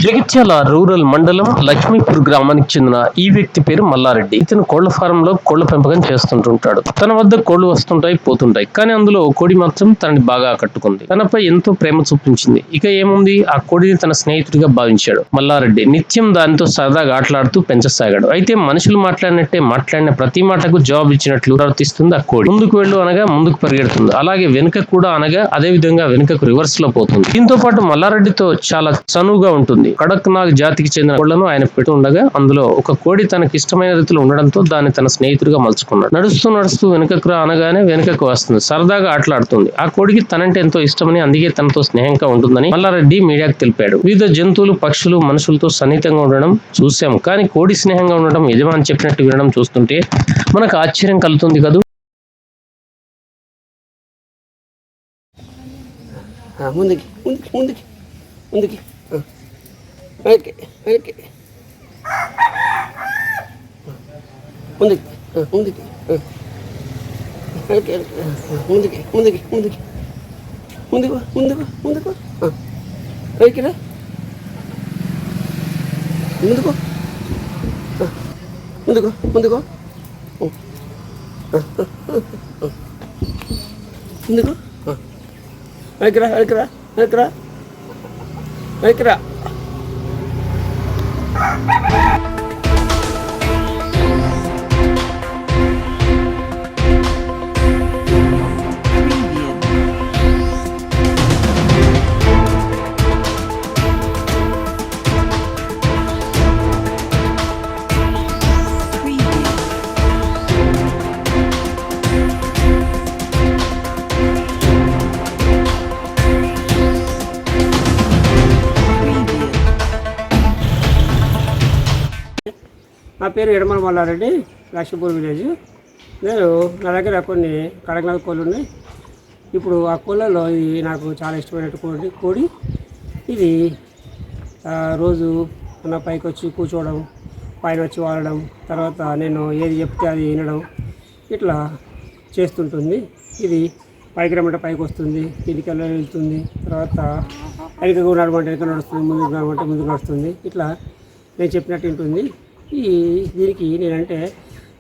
Jagtial rural మండలం లక్ష్మీపూర్ గ్రామానికి చెందిన ఈ వ్యక్తి పేరు మల్లారెడ్డి. ఇతను కోళ్ల ఫారం లో కోళ్ల పెంపకం చేస్తుంటాడు. తన వద్ద కోళ్లు వస్తుంటాయి పోతుంటాయి, కానీ అందులో ఓ కోడి మాత్రం తనని బాగా ఆకట్టుకుంది. తనపై ఎంతో ప్రేమ చూపించింది. ఇక ఏముంది, ఆ కోడిని తన స్నేహితుడిగా భావించాడు మల్లారెడ్డి. నిత్యం దానితో సరదాగా ఆటలాడుతూ పెంచసాగాడు. అయితే మనుషులు మాట్లాడినట్టే మాట్లాడిన ప్రతి మాటకు జవాబు ఇచ్చినట్లు ప్రవర్తిస్తుంది ఆ కోడి. ముందుకు వెళ్ళు అనగా ముందుకు పరిగెడుతుంది, అలాగే వెనుక కూడా అనగా అదే విధంగా వెనుకకు రివర్స్ లో పోతుంది. దీంతో పాటు మల్లారెడ్డితో చాలా చనువుగా ఉంటుంది. కడక్ నాగ్ జాతికి చెందిన కోళ్లను ఆయన పెట్టి ఉండగా అందులో ఒక కోడి తనకి ఇష్టమైన రీతిలో ఉండడంతో దాన్ని తన స్నేహితుడిగా మలుచుకున్నాడు. నడుస్తూ వెనుకకు రా అనగానే వెనుకకు వస్తుంది, సరదాగా ఆటలాడుతుంది. ఆ కోడికి తనంటే ఎంతో ఇష్టమని, అందుకే తనతో స్నేహంగా ఉంటుందని మల్లారెడ్డి మీడియాకు తెలిపాడు. వివిధ జంతువులు, పక్షులు మనుషులతో సన్నిహితంగా ఉండడం చూశాం, కానీ కోడి స్నేహంగా ఉండడం, యజమాని చెప్పినట్టు వినడం చూస్తుంటే మనకు ఆశ్చర్యం కలుగుతుంది కదూ. ముందుకి వెనక్కి ముందుకి వెనక్కిరా ముందుకో వెనక్కిరా నా పేరు ఎడమల మల్లారెడ్డి, లక్ష్మీపూర్ విలేజ్. నా దగ్గర కొన్ని కడక్నాథ్ కోళ్ళు ఉన్నాయి. ఇప్పుడు ఆ కోళ్ళలో ఇది నాకు చాలా ఇష్టమైన కోడి. ఇది రోజు నా పైకి వచ్చి కూర్చోవడం, పైన వచ్చి వాడడం, తర్వాత నేను ఏది చెప్తే అది వినడం, ఇట్లా చేస్తుంటుంది. ఇది పైకి రమ్మంటే పైకి వస్తుంది, కిందికి వెళ్తుంది, తర్వాత వెనకకు నడమంటే వెనక నడుస్తుంది, ముందుకు నడమంటే ముందుకు నడుస్తుంది. ఇట్లా నేను చెప్పినట్టు ఉంటుంది. దీనికి నేనంటే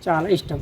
చాలా ఇష్టం.